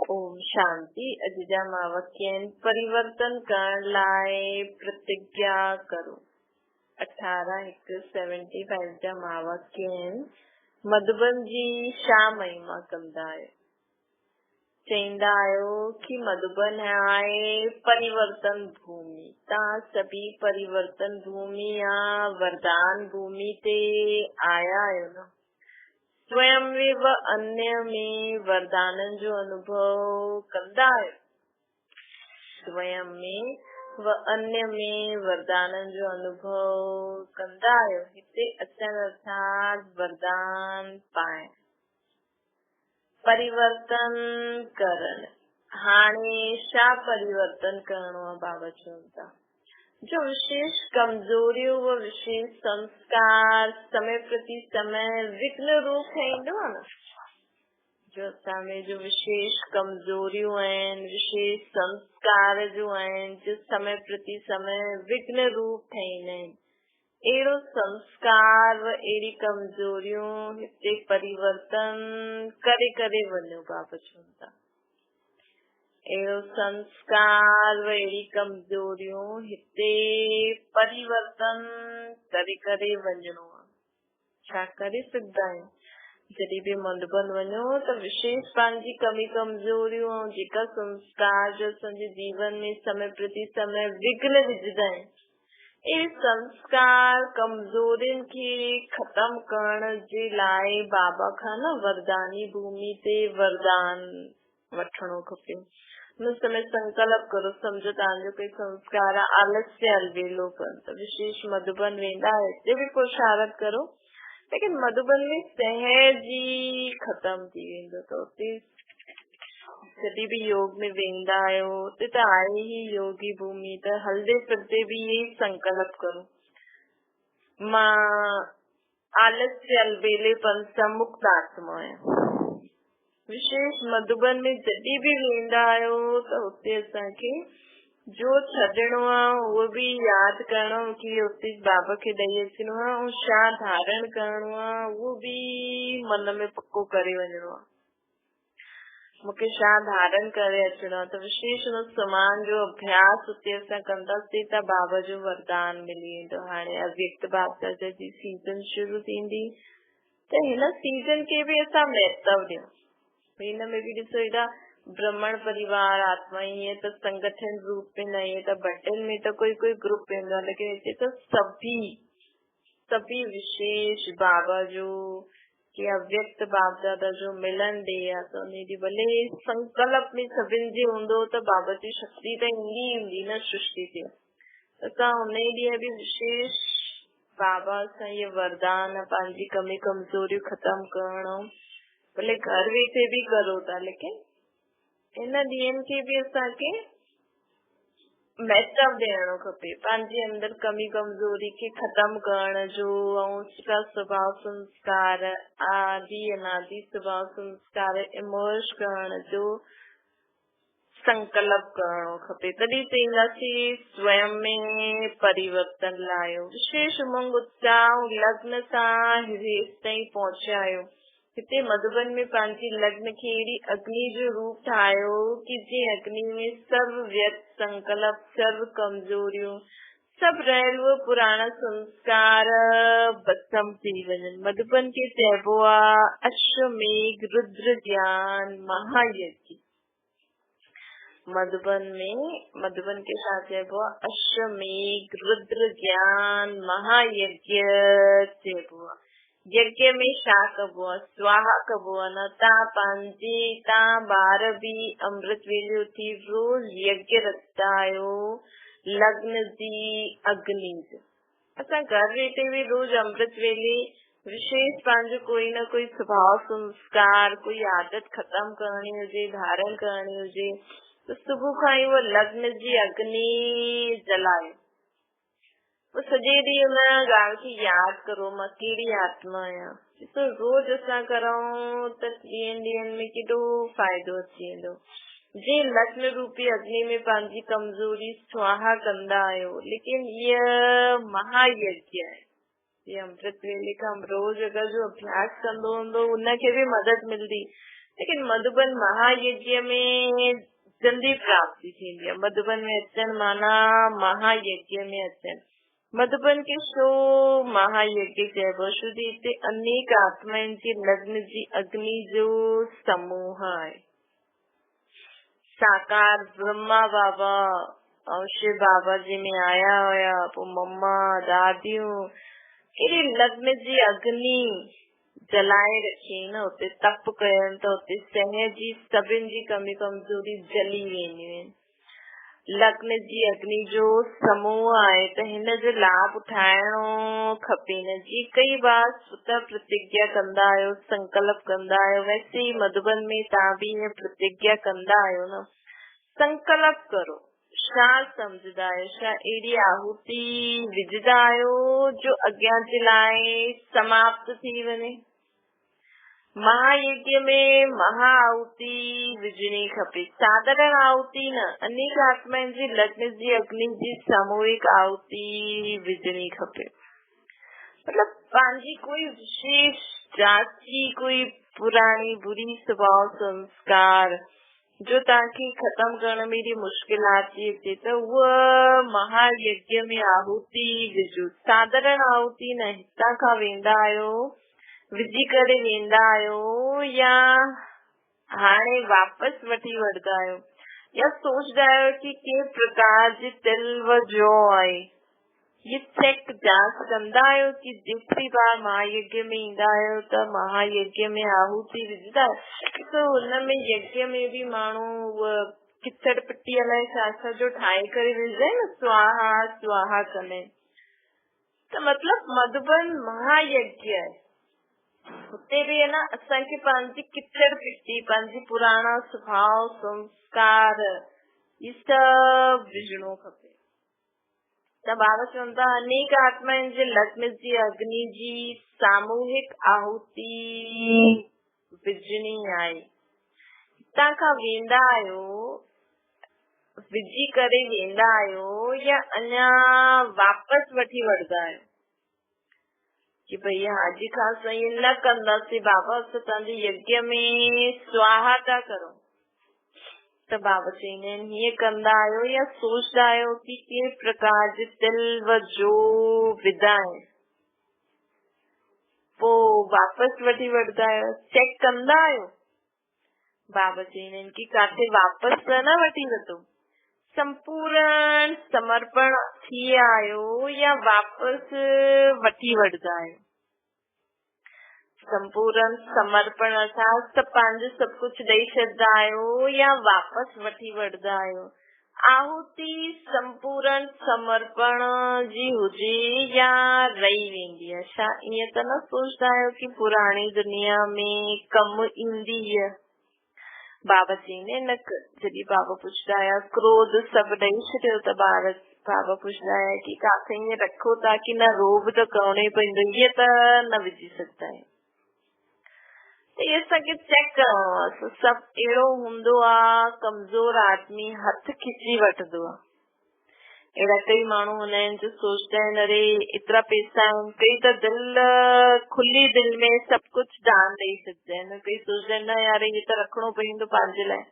ओम शांति। अॼु जा वाक्य परिवर्तन करण लाइ प्रतिज्ञा करो। 18:175 जा वाक्य मधुबन जी छा महिमा कंदा आहियो। चईंदा आहियो कि मधुबन आहे परिवर्तन भूमि। तव्हां सभी परिवर्तन भूमि या वरदान भूमि ते आया आहियो न। स्वयं व अन्य में वरदानन जो अनुभव कंदा आहियो। स्वयं में व अन्य में वरदानन जो अनुभव कंदा आहियो। हिते अचण अर्थात वरदान पाइण। परिवर्तन करण। हाणे छा परिवर्तन करणो आहे बाबा चवनि था। जो विशेष कमजोरियों व विशेष संस्कार समय प्रति समय विघ्न रूप ठहींदो आहे न। जो असां जो विशेष कमजोरियों आहिनि, विशेष संस्कार जो आहिनि, जो समय प्रति समय विघ्न रूप ठहींदा आहिनि। अहिड़ो संस्कार व अहिड़ी कमजोरियूं हिते परिवर्तन करे करे वञो बाबा चवनि था। अहिड़ो संस्कार व अहिड़ी कमजोरियूं हिते परिवर्तन करे करे वञणो आहे। छा करे सघंदा आहियूं। जॾहिं बि मधुबन वञो त विशेष पंहिंजी कमी कमजोरियूं ऐं जेका संस्कार जो असांजे जीवन में समय प्रति समय विघ्न विझंदा आहिनि, ये संस्कार कमजोरियुनि खे खत्म करण जे लाइ बाबा खां न वरदानी भूमि ते वरदान वठणो खपे। उन समय संकल्प करो। समझो तव्हांजो कोई संस्कार आहे आलस्य अलबेलोपन, त विशेष मधुबन वेंदा आहियो, हिते बि पुरुषारथ करो, लेकिन मधुबन में सहज ही खत्म थी वेंदो। त उते जॾहिं बि योग में वेंदा आहियो उते त आहे ही योगी भूमि। त हलदे फिरदे भी यही संकल्प करो, मां आलस्य अलबेलेपन सां मुक्त आत्मा आहियां। विशेष मधुबन में जॾहिं बि वेंदा आहियो त उते असांखे जो छॾणो आहे उहो बि यादि करणो कि उते बाबा खे ॾेई अचिणो आहे, ऐं छा धारण करणो आहे उहो बि मन में पक्को करे वञणो आहे। मूंखे छा धारण करे अचिणो आहे। त विशेष हुन समान जो अभ्यास उते असां कंदासीं त बाबा जो वरदान मिली वेंदो। हाणे अव्यक्त बाबा जी सीज़न शुरू थींदी त हिन सीज़न खे बि असां महत्व ॾियूं। हिन में बि ॾिसो हेॾा ब्राह्मण परिवार आत्मा ईअं त संगठन रूप में न, ईअं त बर्थडे में त कोई कोई ग्रुप वेंदो आहे, लेकिन हिते त सभी विशेष बाबा जो कि अव्यक्त बाप दादा जो मिलन डे आहे त उन ॾींहुं भले संकल्प में सभिनि जे हूंदो त बाबा जी शक्ति त ईंदी न सृष्टि ते। असां उन ॾींहुं बि विशेष बाबा सां इहे वरदान पंहिंजी कमी कमजोरियूं खत्म करणो, भले घर वेठे भी करो था, लेकिन इन ॾींहंनि खे बि असांखे महत्व ॾियणो खपे। पंहिंजे अंदर कमी कमजोरी खे खत्म करण जो ऐं सुठा स्वभाव संस्कार आदि अनादि स्वभाव संस्कार इमर्ज करण जो संकल्प करणो खपे। तॾहिं चईंदासीं स्वयं में परिवर्तन लायो। विशेष उमंग उत्साह लग्न सां हेसि ताईं पहुचायो। हिते मधुबन में पंहिंजी लग्न खे अहिड़ी अग्नि जो रूप ठाहियो कि जे अग्नि में सर्व व्यर्थ संकल्प, सर्व कमजोरियूं, सब रहियल पुराणा संस्कार भस्म थी वञनि। मधुबन खे चइबो आहे अश्वमेघ रुद्र ज्ञान महायज्ञ। मधुबन के छा चइबो आहे अश्वमेघ रुद्र ज्ञान महायज्ञ चइबो आहे। यज्ञ में छा कबो आहे, स्वाहा कबो आहे न। तव्हां ॿार बि अमृत वेले उथी रोज यज्ञ रखंदा आहियो लग्न जी अग्नि जो। असां घर वेठे भी रोज अमृत वेले विशेष पंहिंजो कोई न कोई स्वभाव संस्कार, कोई आदत खत्म करणी हुजे, धारण करणी हुजे, त सुबुह खां ई उहो लग्न जी अग्नि जलायो। सॼे ॾींहुं हुन ॻाल्हि खे यादि करो, मां कहिड़ी आत्मा आहियां। ॾिसो रोज असां करूं त ॾींहंनि में केॾो फ़ाइदो अची वेंदो। जे लग्न रूपी अग्नि में पंहिंजी कमजोरी स्वाहा कंदा आहियो, लेकिन इहा महायज्ञ आहे। ये अमृत वेले खां रोज अगरि जो अभ्यास कंदो हूंदो उनखे बि मदद मिलंदी। लेकिन मधुबन महायज्ञ में जल्दी प्राप्ति थींदी। मधुबन में अचन माना महायज्ञ में अचन। मधुबन के शो महायज्ञ चइबो छो त हिते अनेक आत्माउनि जे लग्न जी अग्नि जो समूह आहे। साकार ब्रह्मा बाबा ऐं शिव बाबा जी में आया हुया, पोइ मम्मा दादियूं कहिड़ी लग्न जी अग्नि जलाए रखी न, उते तप कयनि त उते सह जी सभिनि जी कमी कमजोरी जली वेंदियूं आहिनि। लग्न जी अग्नि जो समूह आहे त हिन जो लाभ उठाइणो खपे न जी। कई बार स्वतः प्रतिज्ञा कंदा आहियो, संकल्प कंदा आहियो, वैसे ही मधुबन में तव्हां भी हीअं प्रतिज्ञा कंदा आहियो न। संकल्प करो, छा समझदा आहियो, छा अहिड़ी आहुति विझंदा आहियो जो अॻियां जे लाइ समाप्त थी वञे। महायज्ञ में महा आहुति विझणी खपे, साधारण आहुति न, अनेक आत्माउनि जी लग्न जी अग्नि जी सामूहिक आहुति विझणी खपे। मतलब पंहिंजी कोई विशेष जाति, कोई पुरानी बुरी स्वभाव संस्कार जो तव्हांखे खत्म करण में मुश्किलात थी अचे त उहा महायज्ञ में आहुति विझो। साधारण आहुति न, हितां खां वेंदा आहियो विझी करे वेंदा आहियो या हाणे वापस वठी वठंदा आहियो, या सोचदा आहियो कि के प्रकार जी तिल व जौ आहे। ये चेक जांच कंदा आहियो कि जेतिरी बार महायज्ञ में ईंदा आहियो त महायज्ञ में आहुति विझंदा आहियो। त हुन में यज्ञ में भी माण्हू किचड़ पिटी अलाए छा जो ठाहे करे विझंदा आहिनि, स्वाहा स्वाहा कंदा आहिनि। त मतलब मधुबन महायज्ञ आहे, हुते भी है न असांखे पंहिंजी किचड़ पिटी, पंहिंजी पुराणा स्वभाव संस्कार ये सब विझणो खपे। त बाबा चवनि था अनेक आत्माउनि जे लग्न जी अग्नि जी सामूहिक आहुति विझणी आहे। हितां खां वेंदा आहियो, विझी करे वेंदा आहियो या अञा वापस वठी वठंदा आहियो कि भई हाजी खां सही न कंदासीं बाबा, असां तव्हांजे यज्ञ में स्वाहा था करूं। त बाबा चवंदा आहिनि हीअं कंदा आहियो या सोचदा आहियो कि के प्रकार जे तिल व जौ विधा आहिनि, पोइ वापस वठी वठंदा आहियो, चेक कंदा आहियो। बाबा चवंदा आहिनि कि काथे वापस त न वठी वठो, संपूर्ण समर्पण थी आयो या वापस वठी वठंदा आहियो। संपूर्ण समर्पण अर्थात पंहिंजो सभु कुछ ॾेई छॾंदा आहियो या वापस वठी वठंदा आहियो। आहुति संपूर्ण समर्पण जी हुजे या रही वेंदी आहे। छा ईअं त न सोचदा आहियो कि पुराणी दुनिया में कम ईंदी आहे। बाबा चवंदा न, जॾहिं बाबा पुछंदा आया क्रोध सभु ॾेई छॾियो त बाबा पुछंदा आया कि काथे ईअं रखो था कि न रोब त करणो ई पवंदो, ईअं त न विझी सघंदा आहियो। त इहे असांखे चेक करणो आहे। सभु अहिड़ो हूंदो आहे, कमज़ोर आदमी हथ खिची वठंदो आहे। अहिड़ा कई माण्हू हूंदा आहिनि जो सोचदा आहिनि अरे एतिरा पैसा आहिनि, कई त दिल खुली दिल में सभु कुछ दान ॾेई सघंदा आहिनि, कई सोचदा आहिनि न यार ये त रखणो पवंदो पंहिंजे लाइ।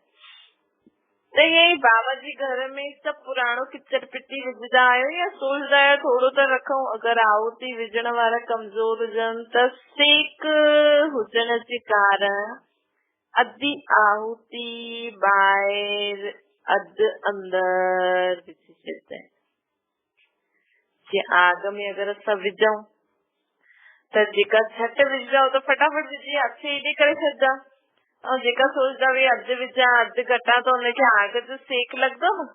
त ईअं ई बाबा जी घर में सभु पुराणो किचड़ पिटी विझंदा आहियो या सोचदा आहियो थोरो त रखूं। अगरि आहुति विझण वारा कमज़ोर हुजनि त सेक हुजण जे कारण अधी आहुति ॿाहिरि अधु अंदर विझी छॾंदा आहिनि। जीअं आग में अगरि असां विझूं त जेका झटि विझूं त फटाफट विझी हथ हेॾे करे छॾंदा, ऐं जेका सोचदा भई अधु विझां अधु कटां त हुनखे आग जो सेक लॻंदो न।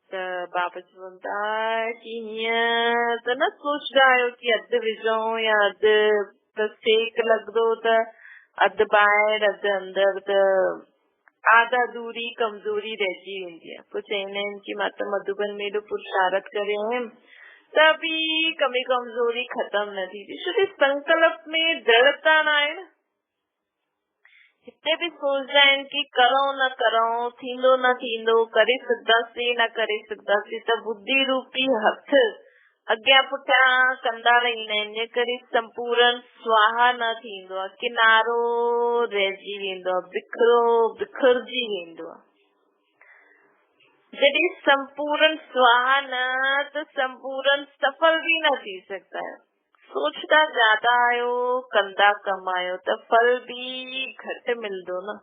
त बाबा चवनि था कि हीअं त न सोचदा आहियो कि अधु विझूं या अधु त सेक लॻंदो त अधु ॿाहिरि अधु अंदर त आधा दूरी कमजोरी रहिजी वेंदी आहे। पोइ चवंदा आहिनि कि मां त मधुबन में एॾो पुरुषारथ करे आयमि त बि कमी कमजोरी ख़तम न थी। छो कि संकल्प में दृढ़ता न आहे न। हिते भी सोचदा आहिनि कि करूं न करूं, थींदो न थींदो, करे सघंदासीं न करे सघंदासीं, त बुद्धि रूपी हथ अॻियां पुठियां कंदा रहंदा आहिनि, इन करे संपूर्ण स्वाहा न थींदो आहे, किनारो रहिजी वेंदो आहे, बिखरजी वेंदो आहे। जॾहिं संपूर्ण स्वाहा न त संपूर्ण सफल भी न थी सकता है। सोचता ज्यादा आयो, कंदा कम आयो त फल भी घट मिलदो न।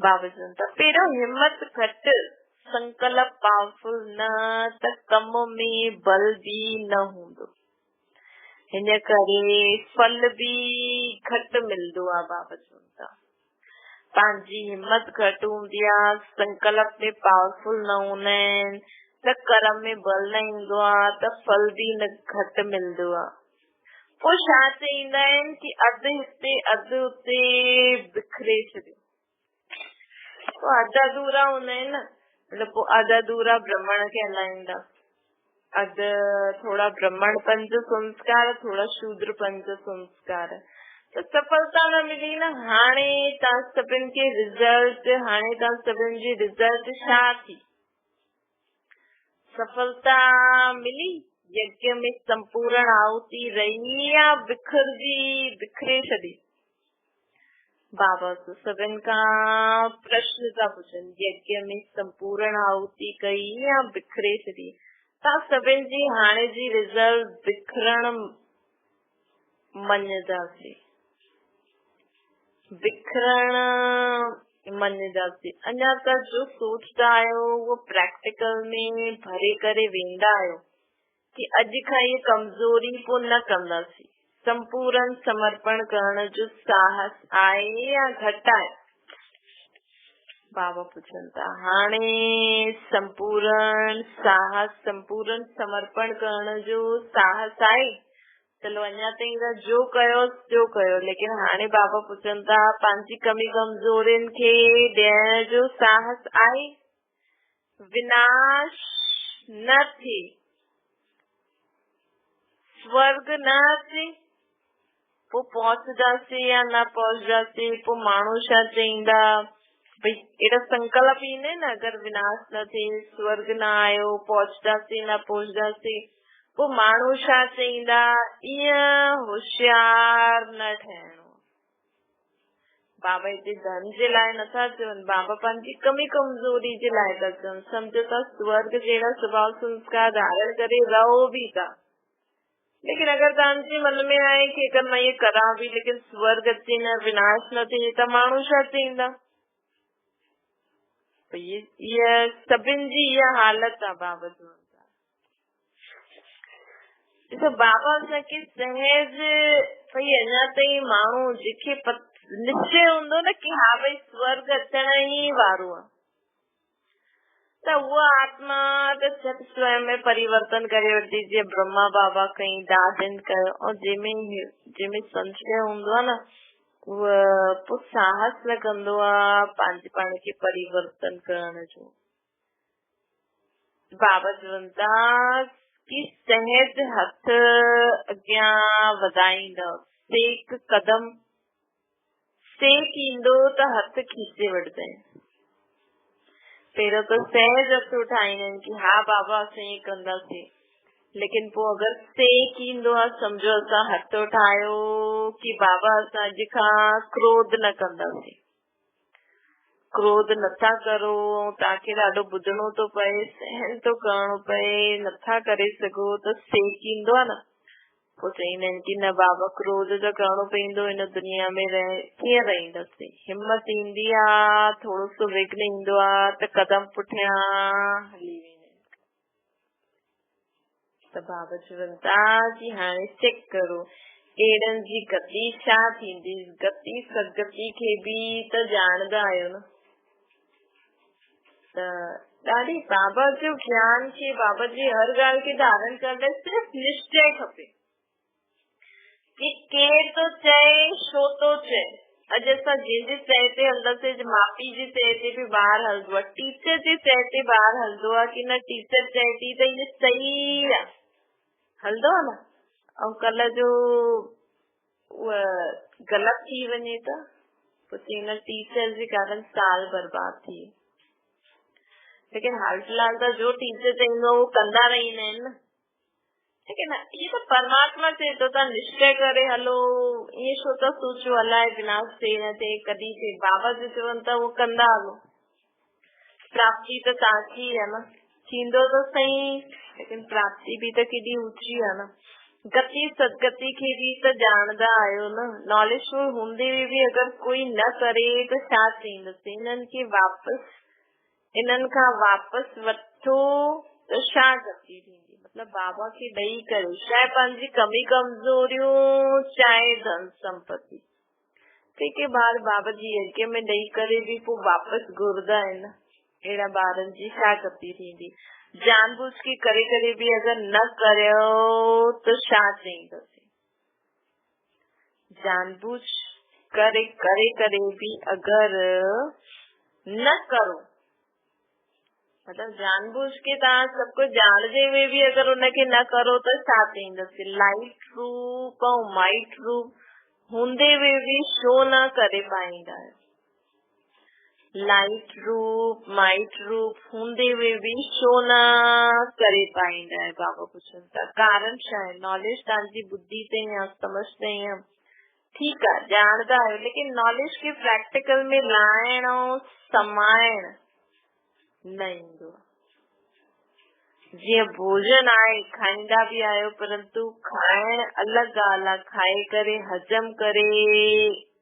बाबा चवनि था पहिरियों हिम्मत घट, संकल्प पावरफुल न त कम में बल भी न हूंदो, हिन करे फल भी घट मिलदो आहे। बाबा चवनि था पंहिंजी हिम्मत घट हूंदी आहे, संकल्प में पावरफुल न हूंदा आहिनि त कर्म में बल न ईंदो आहे त फल भी घट मिलदो आहे। पोइ छा चईंदा आहिनि कि अधु हिते अधु उते बिखरे छॾियो। अधु अधूरा हूंदा आहिनि न, मतलब पोइ अधु अधूरा ब्राह्मण कहलाईंदा, अधु थोड़ा ब्राह्मण पंच संस्कार, थोड़ा शूद्र पंच संस्कार, त सफलता न मिली न। हाणे तव्हां सभिनि खे रिज़ल्ट, हाणे तव्हां सभिनि जी रिज़ल्ट छा थी? सफलता मिली? यज्ञ में संपूर्ण आहुति रही या बिखरे छॾी? बाबा तो सभिनि खां प्रश्न था पुछनि, यज्ञ में संपूर्ण आहुति कई या बिखरे छॾी? तव्हां सभिनि जी हाणे जी रिज़ल्ट बिखरण मञदासीं, बिखरण मञदासीं। अञा त जो सोचदा आहियो वो प्रैक्टिकल में भरे करे वेंदा आहियो कि अॼु खां ये कमजोरी पोइ न कंदासीं। संपूर्ण समर्पण करण जो साहस आहे या घटि आहे? बाबा पुछनि था हाणे संपूर्ण साहस, संपूर्ण समर्पण करण जो साहस आहे? चलो अञा ताईं त जो कयो, लेकिन हाणे बाबा पुछनि था पंहिंजी कमी कमजोरियुनि खे ॾियण जो साहस आहे? विनाश न थिए, स्वर्ग न अचे, पोइ पहुचदासीं या न पहुचदासीं? पोइ माण्हू छा चईंदा, भई अहिड़ा संकल्प ईंदा न, अगरि विनाश न थिए, स्वर्ग न आयो, पहुचदासीं न पहुचदासीं, पोइ माण्हू छा चईंदा, ईअं होशियार न ठहिणो। बाबा हिते धन जे लाइ नथा चवनि, बाबा पंहिंजी कमी कमजोरी जे लाइ था चवनि। सम्झो था स्वर्ग जहिड़ा स्वभाव संस्कार धारण करे रहो भी था, लेकिन अगर तव्हांजे मन में आहे कि अगर मां ये करां भी लेकिन स्वर्ग अचे न, विनाश न थिए, त माण्हू छा चईंदा? ये सभिनि जी इहा हालत आहे। बाबा चवनि था ॾिसो, बाबा असांखे सहज, भई अञा ताईं माण्हू जेके निश्चय हूंदो न कि हा भई स्वर्ग अचण ई वारो आहे, त उहा आत्मा त झट स्वयं में परिवर्तन करे वठंदी। जीअं ब्रह्मा बाबा कई दादन कयो, और जंहिंमें संशय हूंदो आहे न, उहा पोइ साहस न कंदो आहे पंहिंजे पाण खे परिवर्तन करण जो। बाबा चवनि था कि सहज हथ अॻियां वधाईंदव, सेक कदम सेक ईंदो त हथ खींचे वठंदा आहिनि। पहिरियों त सहज हथ उठाईंदा आहिनि कि हा बाबा असां ईअं कंदासीं, लेकिन पोइ अगरि सेक ईंदो आहे, सम्झो असां हथ उठायो कि बाबा असां अॼु खां क्रोध न कंदासीं, क्रोध नथा करो, तव्हांखे ॾाढो ॿुधणो थो पए, सहन थो करणो पए, नथा करे सघो, त सेक ईंदो आहे न। पोइ चईंदा आहिनि कि न बाबा क्रोध त करणो पवंदो, हिन दुनिया में कीअं रहंदासीं? हिम्मत ईंदी आहे, थोरो सो विघ्न ईंदो आहे त कदम पुठियां हली वेंदा आहिनि। त बाबा चवनि था कि हाणे चेक करो अहिड़नि जी गति छा थींदी। गति सदगति खे बि त ॼाणंदा आहियो न। त ॾाढी बाबा जो ज्ञान खे, बाबा जी हर ॻाल्हि खे धारण करण लाइ सिर्फ़ निश्चय खपे कि केर थो चए, छो थो चए। अॼु असां जंहिंजे चए ते हलंदासीं, माउ पीउ जी चए ते बि ॿार हलंदो आहे, टीचर जे चए ते ॿार हलंदो आहे कि न टीचर चए थी त इहो सही आहे, हलंदो आहे न। ऐं कल्ह जो उहा ग़लति थी वञे त पोइ चईंदा टीचर जे कारण साल बर्बाद थी। लेकिन हाल फिलहाल त जो टीचर चईंदो उहो कंदा रहंदा आहिनि न। ठीक है ना। ये तो परमात्मा से तो निश्चय करे हलो ये छो तो सोचो अलाए विनाश थे न थे कदी थे बाबा जो चवन था वो कंदा हलो प्राप्ति तो ताकी है ना थींदो तो सही लेकिन प्राप्ति भी तो केडी ऊंची है ना। गति सदगति खे भी तो जानदा आयो न नॉलेजफुल होंदे भी अगर कोई न करे तो छा थींदुसि इन्हनि खे वापस इन्हनि खां वापस वठो तो छा गति थींदी। मतलब बाबा की ॾेई करे चाहे पंहिंजी कमी कमजोरियूं चाहे धन संपत्ति कंहिंखे ॿार बाबा जी यज्ञ में ॾेई करे भी पोइ वापस घुरदा आहिनि अहिड़ा ॿारनि जी छा गति थींदी। जानबूझ के करे भी अगर न करियो तो छा चईंदुसि। जानबूझ करे भी अगर न करो मतलब जानबूझ के तव्हां सब कुछ जाणदे हुए भी अगर उनखे न करो तो छा थींदुसि। लाइट रूप ऐं माइट रूप हूंदे हुए भी छो न करे पाईंदा आहियो। लाइट रूप माइट रूप हूंदे हुए भी छो न करे पाईंदा आहियो। बाबा पुछनि था कारण छा आहे। नॉलेज तव्हांजी बुद्धि ते या समझ ते या ठीकु आहे ॼाणदा आहियो लेकिन नॉलेज खे प्रैक्टिकल में लाइण ऐं समाइण न ईंदो। जीअं भोजन आहे खाईंदा भी आहियो परंतु खाइण अलॻि ॻाल्हि आहे खाए करे हजम करे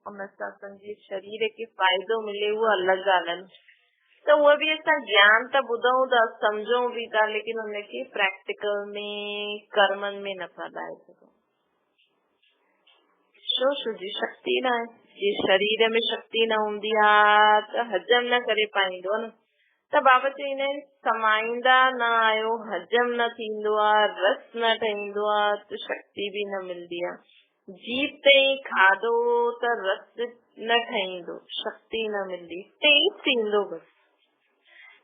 उन सां असांजे शरीर खे फ़ाइदो मिले उहा अलॻि ॻाल्हि आहे। त उहा भी असां ज्ञान त ॿुधूं था सम्झूं भी था लेकिन उनखे प्रैक्टिकल में कर्मनि में न था लाए सघूं। छो जी शक्ति न आहे। जे शरीर में शक्ति न हूंदी आहे त हजम न करे पाईंदो न। त बाबा चईंदा आहिनि समाईंदा न आहियो हजम न थींदो आहे रस न ठहींदो आहे त शक्ति भी न मिलंदी आहे। जीभ ते खाधो त रस न ठहींदो शक्ति न मिलंदी टेस्ट ईंदो बस।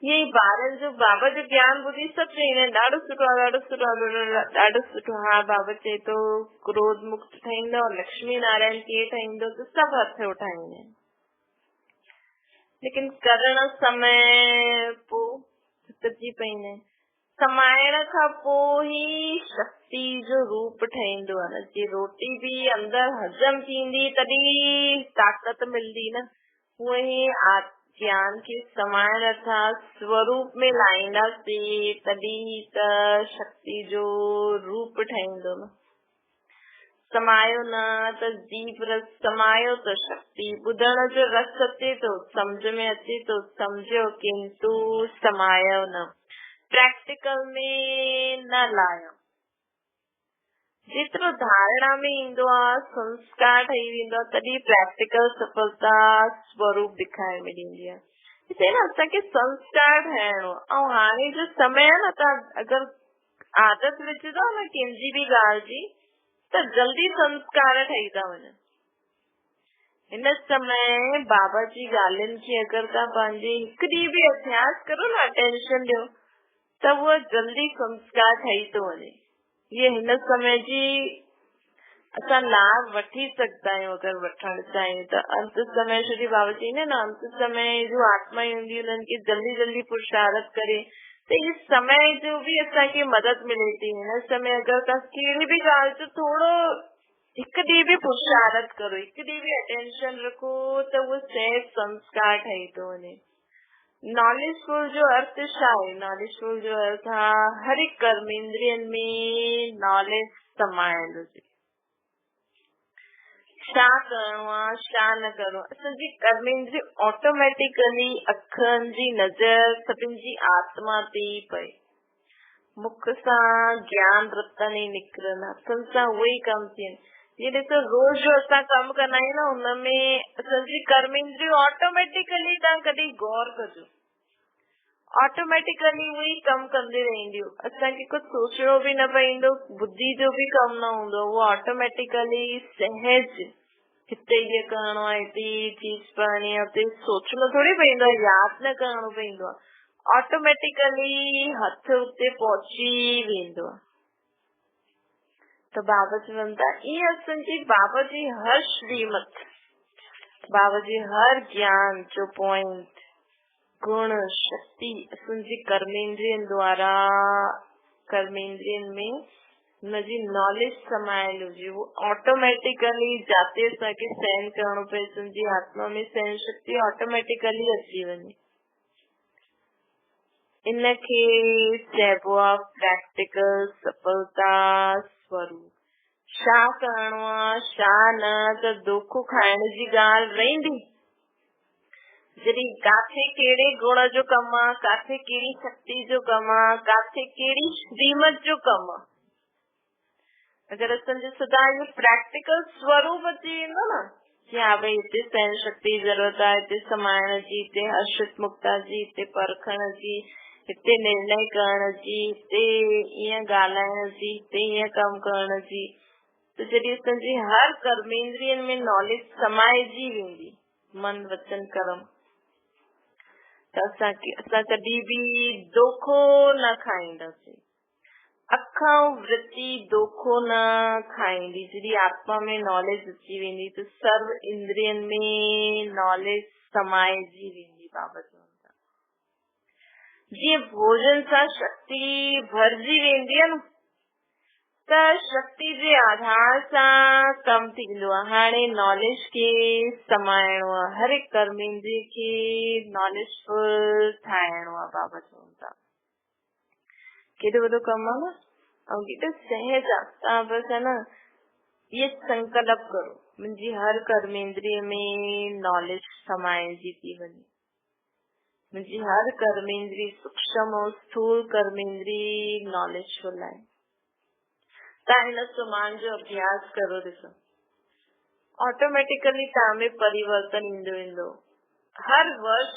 ईअं ई ॿारनि जो बाबा जो ज्ञान ॿुधी सभु चईंदा आहिनि ॾाढो सुठो आहे ॾाढो सुठो आहे ॾाढो सुठो। हा बाबा चए थो क्रोध मुक्त ठहींदो लक्ष्मी नारायण कीअं ठहींदो त सभु हथ उठाईंदा आहिनि लेकिन करण समय पोइ थकिजी पईंदा आहिनि। समाइण खां पोइ ई शक्ति जो रूप ठहींदो आहे न। जे रोटी भी अंदर हजम थींदी तॾहिं ताक़त मिलंदी न। उहे ई ज्ञान खे समाइण अर्थात स्वरूप में लाईंदासीं तॾहिं त शक्ति जो रूप ठहींदो न। समायो न त जीव रस समायो त शक्ति ॿुधण जो रस अचे थो सम्झ में अचे थो सम्झो किंतु समायो न प्रैक्टिकल में न लायो। जेतिरो धारणा में ईंदो आहे संस्कार ठही वेंदो आहे तॾहिं प्रैक्टिकल सफलता स्वरूप ॾेखारे में ॾींदी आहे। ॾिसे न असांखे संस्कार ठाहिणो ऐं हाणे जो समय आहे न तव्हां अगरि आदत विझंदव न कंहिंजी भी ॻाल्हि जी त जल्दी संस्कार ठही था वञनि। हिन समय बाबा जी ॻाल्हियुनि खे अगरि तव्हां पंहिंजे हिकु ॾींहुं भी अभ्यास करो न अटेंशन ॾियो त उहो जल्दी संस्कार ठही थो वञे। ये हिन समय जी असां लाभ वठी सघंदा आहियूं अगरि वठणु चाहियूं त। अंत समय श्री बाबा चईंदा न अंत समय जो आत्मा हूंदी उन्हनि खे जल्दी जल्दी पुरुषार्थ करे तो इस समय जो भी असांखे मदद मिले थी। हिन समय अगरि तव्हां कहिड़ी भी ॻाल्हि जो थोरो हिकु ॾींहुं भी पुरुषार्थ करो हिकु ॾींहुं भी अटेंशन रखो त उहो सहज संस्कार ठही थो वञे। नॉलेजफुल जो अर्थ छा आहे। नॉलेजफुल जो अर्थ आहे हर हिकु कर्मेंद्रियनि में नॉलेज समायल हुजे। छा करणो आहे छा न करणो आहे। असांजी कर्मेंद्रिय ऑटोमेटिकली अखियुनि जी नज़र सभिनि जी आत्मा ते ई पए। मुख सां ज्ञान रतन ई निकिरनि हथनि सां उहे ई कमु थियनि। जीअं ॾिसो रोज़ जो असां कमु कंदा आहियूं न हुनमें असांजी कर्मेंद्रिय ऑटोमेटिकली तव्हां कॾहिं गौर कजो ऑटोमेटिकली उहे ई कमु कंदी रहंदियूं। असांखे कुझु सोचणो भी न पवंदो बुद्धि जो भी कमु न हूंदो उहो ऑटोमेटिकली सहज हिते इहो करणो आहे हिते चीज पढ़णी आहे हुते सोचणो थोरी पवंदो आहे यादि न करणो पवंदो आहे ऑटोमेटिकली हथ उते पहुची वेंदो आहे। त बाबा चवनि था ईअं असांजी बाबा जी हर श्रीमत बाबा जी हर ज्ञान जो पॉइंट गुण शक्ति असांजी कर्मेंद्रियनि द्वारा कर्मेंद्रियनि में हुनजी नॉलेज समायल हुजे, वो ऑटोमेटिकली जाते असांखे सहन करणो पए, तुंहिंजी आत्मा में सहन शक्ति ऑटोमेटिकली अची वञे। इनखे चइबो आहे प्रैक्टिकल सफलता स्वरूप। छा करणो आहे छा न, त दोखो खाइण जी ॻाल्हि रहंदी। जॾहिं काथे कहिड़े गुण जो कमु आहे, काथे कहिड़ी शक्ति जो कमु आहे, काथे कहिड़ी श्रीमत जो कमु आहे, अगर असांजो सदा इहो प्रैक्टिकल स्वरूप अची वेंदो न कि हा भई हिते सहन शक्ति जी जरूरत आहे, हिते समाइण जी, हिते हर्षित मुक्ता जी, हिते परखण जी, हिते निर्णय करण जी, हिते ईअं ॻाल्हाइण जी, हिते ईअं कमु करण जी, त जॾहिं असांजी हर कर्मेंद्रियन में नॉलेज समाइजी वेंदी, मन वचन कर्म, त असां कॾहिं बि दोखो न खाईंदासीं। अखा वृत्ति दोखो न खाईंदी। जॾहिं आत्मा में नॉलेज अची वेंदी त सर्व इंद्रियन में नॉलेज समाइजी वेंदी। बाबा चवनि था जीअं भोजन सां शक्ति भरजी वेंदी आहे न, त शक्ति जे आधार सां कम थींदो आहे। हाणे नॉलेज खे समाइणो आहे, हर हिकु कर्मेंद्रिय खे नॉलेजफुल ठाहिणो आहे। बाबा चवनि था केॾो वॾो कमु आहे न, ऐं केॾो सहज आहे। तव्हां बसि आहे न ये संकल्प करो, मुंहिंजी हर कर्मेंद्रिय में नॉलेज समाइजी थी वञे, मुंहिंजी हर कर्मेंद्रिय सूक्ष्म और स्थूल कर्मेंद्रिय नॉलेजफुल आहे। तव्हां हिन सुमान जो अभ्यास करो, ॾिसो ऑटोमेटिकली तव्हां में परिवर्तन ईंदो वेंदो। हर वर्ष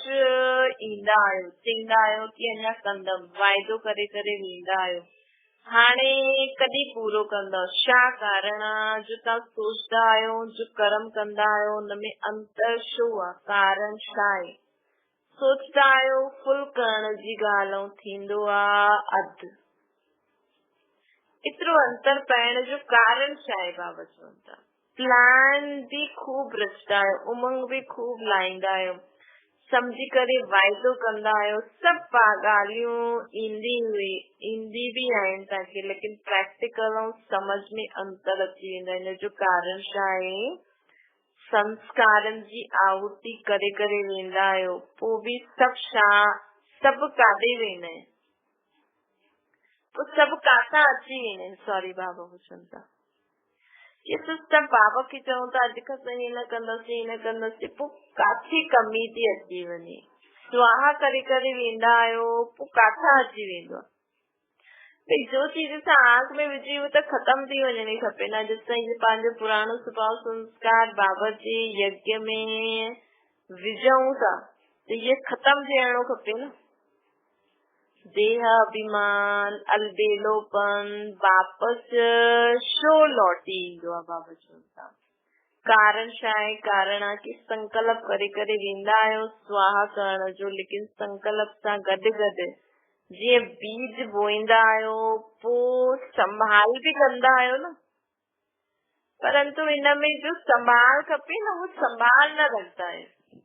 ईंदा आहियो, चईंदा आहियो कि अञा कंदमि, वाइदो करे करे वेंदा आहियो, हाणे कॾहिं पूरो कंदव। छा कारण आहे जो तव्हां सोचदा आहियो, जो कर्म कंदा आहियो, हुनमें अंतर छो आहे, कारण छा आहे? सोचदा आहियो फुल करण जी ॻाल्हि, ऐं थींदो आहे अधु। एतिरो अंतर पइण जो कारण छा आहे? बाबा चवनि था प्लान बि खूब रचदा आहियो, उमंग बि खूब लाहींदा आहियो, समझी करे वाइदो कंदा आहियो, सभु ॻाल्हियूं ईंदी बि आहिनि तव्हांखे, लेकिन प्रैक्टिकल ऐं समझ में अंतर अची वेंदा आहिनि। हिन जो कारण छा आहे? संस्कारनि जी आहुति करे करे वेंदा आहियो, पोइ बि सभु काॾे वेंदा आहिनि, पोइ सभु काथां अची वेंदा आहिनि। सॉरी बाबा पुछनि था ये सभु बाबा खे चऊं था अॼु खां असां हीअं न कंदासीं, पोइ काथे कमी थी अची वञे। स्वाहा करे करे वेंदा आहियो, पोइ काथां अची वेंदो आहे? भई जो चीज असां आंख में विझी उहो त ख़तम थी वञणी खपे न। जिसं ये पंहिंजो पुराणो स्वभाव संस्कार बाबा जे यज्ञ में विझूं था त ये ख़तम थियणो खपे न। देह अभिमान अलबेलोपन वापस छो लौटी ईंदो आहे? बाबा चवनि था कारण छा आहे? कारण आहे कि संकल्प करे करे वेंदा आहियो स्वाहा करण जो, लेकिन संकल्प सां गॾु गॾु जीअं बीज बोईंदा आहियो पोइ संभाल बि कंदा आहियो न, परंतु हिन में जो संभाल खपे न उहो संभाल न रखंदा आहियो।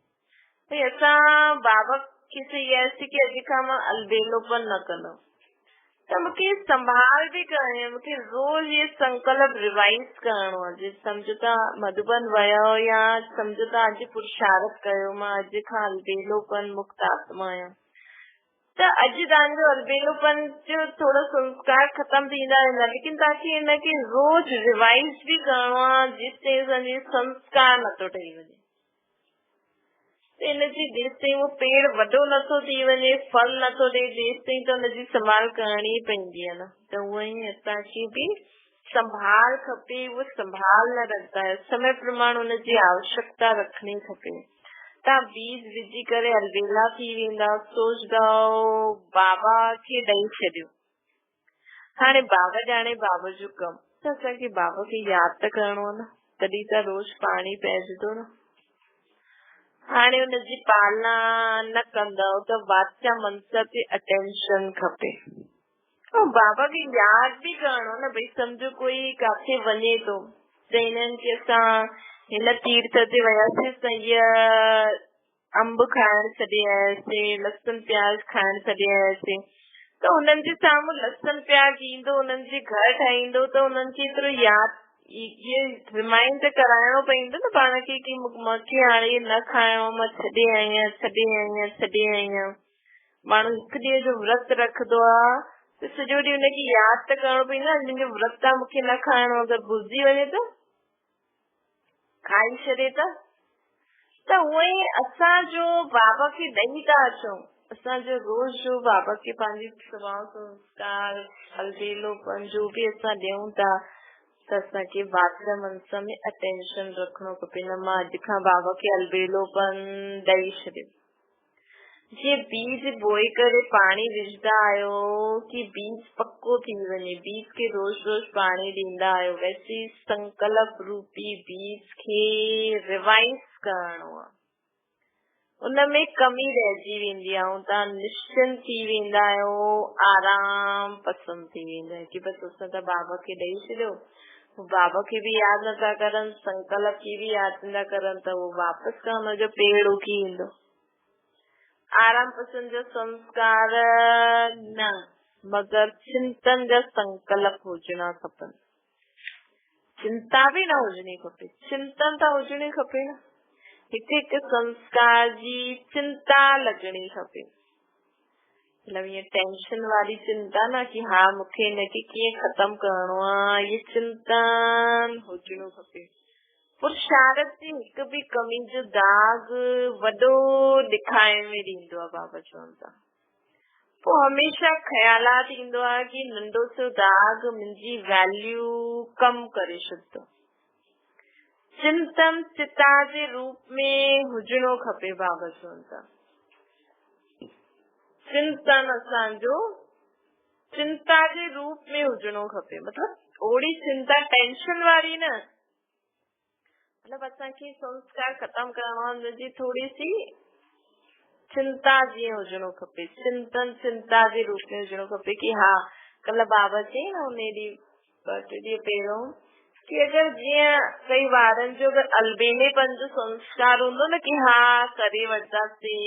भई असां बाबा खे चईंदासीं कि अॼु खां मां अलबेलोपन न कंदमि, त मूंखे संभाल बि करणी आहे, मूंखे रोज ये संकल्प रिवाइज करणो आहे। जीअं सम्झो था मधुबन वयो या सम्झो था अॼु पुरुषार्थ कयो, मां अॼु खां अलबेलोपन मुक्त आत्मा आहियां, त अॼु तव्हांजो अलबेलोपन जो थोरो संस्कार ख़तम थींदा वेंदा, लेकिन तव्हांखे हिनखे रोज रिवाइज बि करणो आहे जेसिताईं असांजे संस्कार नथो ठही वञे। हिनजी जेसिताईं उहो पेड़ वॾो नथो थी वञे, फल नथो ॾे, जेसिताईं त हुनजी संभाल करणी पवंदी आहे न। त उहो ई असांखे बि संभाल खपे, उहो संभाल न रखंदा आहियो, समय प्रमाण हुनजी आवश्यकता रखणी खपे। तव्हां बीज विझी करे अलबेला थी वेंदा, सोचदा बाबा खे ॾेई छॾियो, हाणे बाबा ॼाणे बाबा जो कमु, त असांखे बाबा खे यादि त करणो आहे न, तॾहिं त रोज़ पाणी पइजंदो न। हाणे हुनजी पालना न कंदव त बादशाह मनसा ते अटेंशन खपे, ऐं बाबा खे यादि बि करणो न। भई सम्झो कोई काथे वञे थो त हिननि खे असां हिन तीर्थ ते वियासीं, असां इहा अंब खाइण छॾे आयासीं, लसन प्याज खाइण छॾे आयासीं, त उन्हनि जे साम्हूं लसन प्याज ईंदो, उन्हनि जे घर ठाहींदो त उन्हनि खे एतिरो यादि ये रिमाइंड कराइणो पवंदो न पाण खे कि मूंखे हाणे न खाइणो, मां छॾे आई आहियां। माण्हू हिकु ॾींहं जो व्रत रखंदो आहे त सॼो ॾींहुं हुनखे यादि त करणो पवंदो आहे मुंहिंजो व्रत आहे, मूंखे न खाइणो। अगरि भुलिजी वञे त खाई छॾे त उहो ई असांजो बाबा खे ॾेई था अचूं। असांजो रोज़ जो बाबा खे पंहिंजी स्वभाव संस्कार अलबेलोपन जो बि असां ॾियूं था त असांखे बादल मनस में अटेंशन रखणो खपे। न मां अॼु खां बाबा खे अलबेलोपन ॾेई छॾियो। जीअं बीज बोए करे पाणी विझंदा आहियो कि बीज पक्को थी वञे, बीज खे रोज़ रोज़ पाणी ॾींदा आहियो, वैसे संकल्प रूपी बीज खे रिवाइज करणो आहे। उनमें कमी रहिजी वेंदी आहे ऐं तव्हां निश्चिंत थी वेंदा आहियो, आराम पसंदि थी वेंदा आहियो कि बसि असां त बाबा खे ॾेई छॾियो। बाबा खे बि यादि नथा करनि, संकल्प खे बि यादि नथा करनि त उहो वापसि खां हुनजो पेड़ उगी ईंदो। आराम पसंद जो संस्कार न, मगर चिंतन जा संकल्प हुजणा खपनि। चिंता बि न हुजणी खपे, चिंतन त हुजणी खपे न। हिकु हिकु संस्कार जी चिंता लॻणी खपे। मतलब ये टेंशन वारी चिंता न कि हा मूंखे हिनखे कीअं ख़तम करणो आहे, ये चिंतन हुजणो खपे। पुरुषार्थ जी हिकु बि कमी जो दाग वॾो ॾेखारण में ॾींदो आहे, बाबा चवनि था। पोइ हमेशह ख़्यालात ईंदो आहे कि नंढो सो दाग मुंहिंजी वैल्यू कम करे छॾंदो। चिंतन चिता जे रूप में हुजणो खपे, बाबा चवनि था। चिंतन असांजो चिंता जे रूप में हुजणो खपे, मतलब ओड़ी चिंता टेंशन वारी न, मतलब असांखे संस्कार खत्म करणो आहे, हुनजी थोड़ी सी चिंता जीअं हुजणो खपे। चिंतन चिंता जे रूप में हुजणो खपे कि हा कल्ह बाबा चई न उन ॾींहुं 2-3 ॾींहं पहिरियों कि अगरि जीअं कई ॿारनि जो अगरि अलबेलेपन जो संस्कार हूंदो न कि हा करे वठंदासीं,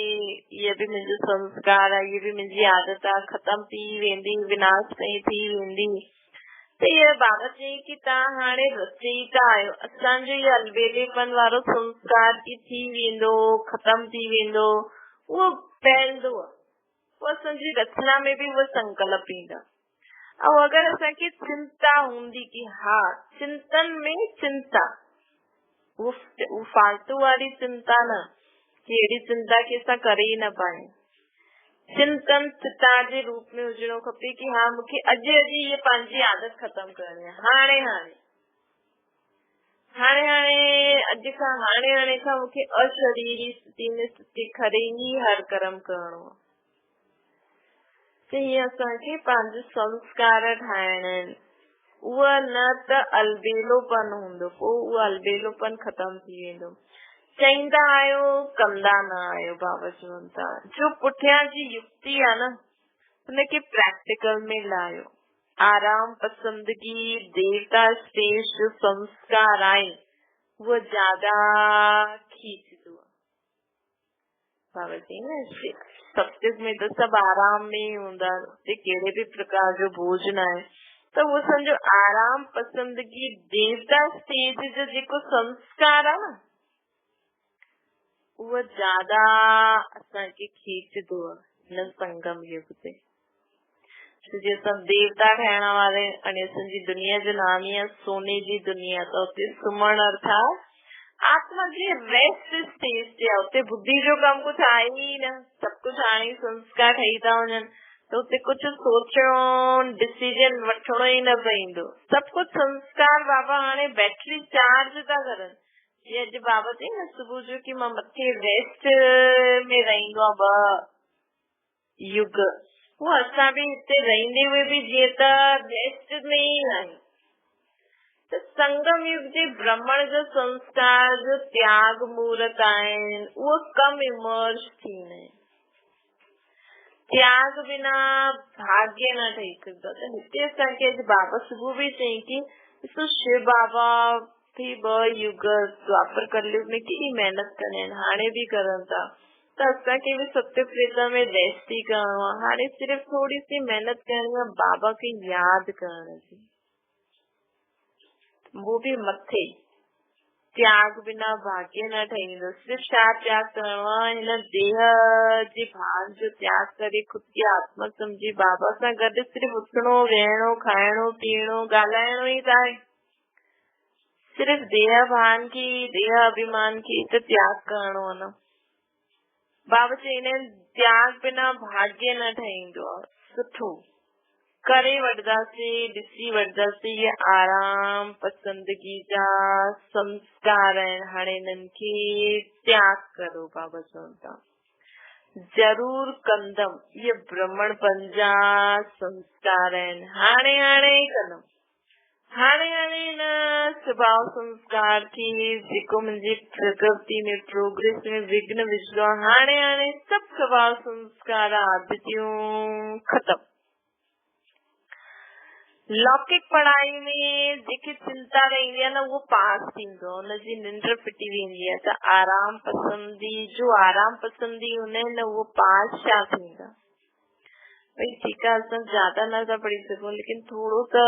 इहे बि मुंहिंजो संस्कार आहे, इहे बि मुंहिंजी आदत आहे, ख़त्म थी वेंदी, विनाश ताईं थी वेंदी, त इहे बाबा चई कि तव्हां हाणे रचई था आहियो, असांजो इहो अलबेलेपन वारो संस्कार कि थी वेंदो, ख़त्म थी वेंदो, उहो फैलंदो आहे। पोइ असांजी रचना में बि उहो संकल्प ईंदा। ऐं अगरि असांखे चिंता हूंदी कि हा चिंतन में चिंता, वो फालतू वारी चिंता न कि अहिड़ी चिंता कि असां करे ई न पायूं। चिंतन चिता जे रूप में हुजणो खपे कि हा मूंखे अॼु इहे पंहिंजी आदत ख़त्म करणी आहे, हाणे खां मूंखे अशरीरी स्थिति में स्थिति खड़े ई हर कर्म करणो आहे। त हीअं असांखे पंहिंजो संस्कार ठाहिणा आहिनि। उहा न त अलबेलोपन हूंदो, पोइ उहो अलबेलोपन ख़त्म थी वेंदो। चईंदा आहियो कंदा न आहियो, बाबा चवनि था। जो पुठियां जी युक्ति आहे न हुनखे प्रैक्टिकल में लायो। आराम पसंदगी देवता श्रेष्ठ जो संस्कार आहे वो ज्यादा खींचदो आहे। बाबा जी न सत्युग में तो सब आराम में ही हूंदा, कहिड़े भी प्रकार जो बोझ न आहे, त उहो सम्झो आराम पसंदगी देवता स्टेज जो जेको संस्कार आहे न उहो ज्यादा असांखे खींचदो आहे हिन संगम युग ते। जे असां देवता ठहण वारे अने असांजी दुनिया जो नाम ई आहे सोने जी दुनिया, त उते सुम्हण अर्थात आत्मा जी रेस्ट स्टेज ते आहे। उते बुद्धि जो कम कुछ आहे ई न, सब कुछ हाणे संस्कार ठही था वञनि, त उते कुछ सोचणो डिसीजन वठणो ई न पवंदो। सब कुछ संस्कार बाबा हाणे बैटरी चार्ज था करनि। जीअं अॼु बाबा चई न सुबुह जो कि मां मथे रेस्ट में रहंदो आहे 2 युग, वो असां बि हिते रहंदे हुए बि जीअं त रेस्ट में ई आहियूं। त संगम युग जे ब्रह्मण जो संस्कार जो त्याग मूर्त आहिनि उहो कम इमर्ज थींदा आहिनि। त्याग बिना भाग्य न ठही सघंदो। त हिते असांखे अॼु बाबा सुबुह बि चई कि ॾिसो शिव बाबा बि 2 युग द्वापर कलयुग में केॾी महिनत कंदा आहिनि, हाणे बि करनि था। तो असांखे भी सत्य प्रेता में रेस्टी करणो आहे। हाणे सिर्फ थोड़ी सी मेहनत करणी आहे, बाबा खे याद करण जी, वो भी मथे। त्याग बिना भाग्य न ठहींदो। सिर्फ छा त्याग करणो आहे, हिन देह जे भान जो त्याग करे खुद की आत्मा समझी बाबा सां गॾु सिर्फ उथणो वेहणो खाइणो पीअणो ॻाल्हाइणो ई त आहे। सिर्फ देह भान की देह अभिमान की त त्याग करणो आहे न। बाबा चईंदा आहिनि त्याग बिना भाग्य न ठहींदो आहे। सुठो करे वठंदासीं, ॾिसी वठंदासीं, ये आराम पसंदगी जा संस्कार आहिनि। हाणे हिननि खे त्याग करो। बाबा चवनि था जरूर कंदम, ये ब्रह्मणपन जा संस्कार आहिनि। हाणे हाणे कंदम, हाणे हाणे न स्वभाव संस्कार थी जेको मुंहिंजी प्रकृति में प्रोग्रेस में विघ्न विझंदो आहे। हाणे हाणे सभु स्वभाव संस्कार आदतियूं खत्म। लौकिक पढ़ाई में जेकी चिंता रहंदी आहे न उहो पास थींदो, हुनजी निंड फिटी वेंदी आहे। त आराम पसंदी जो आराम पसंदी हूंदा आहिनि न उहो पास छा थींदा। भाई ठीक है, असां ज्यादा न था पढ़ी सघूं लेकिन थोड़ो त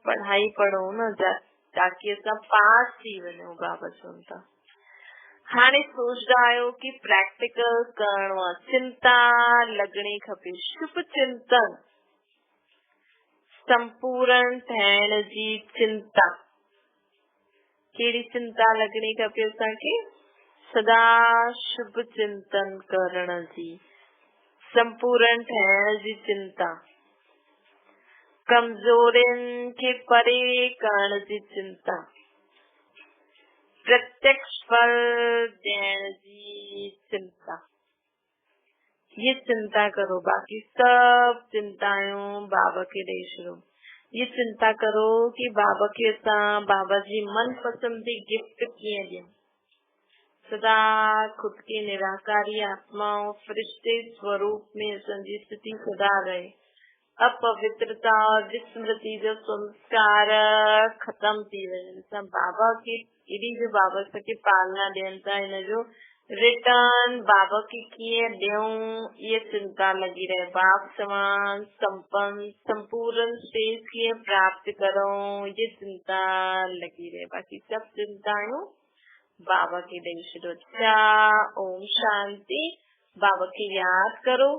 पढ़ाई पढ़ो न ताकि असां पास थी वञूं। बाबा चवनि था हाणे सोचदा आहियो कि प्रैक्टिकल करणो आहे, चिंता लॻणी खपे। शुभ चिंतन, संपूर्ण ठहण जी चिंता। कहिड़ी चिंता लॻणी खपे असांखे? सदा शुभ चिंतन करण जी, संपूर्ण ठहण जी चिंता, कमजोरियुनि खे परे करण जी चिंता, प्रत्यक्ष फल ॾियण जी चिंता। ये चिंता करो, बाकी सब चिंतायूं बाबा के ॾेई छॾो। ये चिंता करो कि बाबा खे असां बाबा जी मनपसंदी गिफ्ट कीअं ॾियूं। सदा खुद के निराकारी आत्मा और फरिश्ते स्वरूप में असांजी स्थिति सदा रहे। अपवित्रता और विस्मृति जो संस्कार खत्म थी वञे। असां बाबा खे एॾी जो बाबा असांखे पालना ॾियनि था, हिन जो रिटर्न बाबा खे कीअं ॾियूं ये चिंता लगी रहे। बाप समान संपन्न संपूर्ण स्टेज कीअं प्राप्त करूं ये चिंता लगी रहे। बाकी सब चिंतायूं बाबा खे ॾेई छॾो। अच्छा, ओम शांति। बाबा खे याद करो।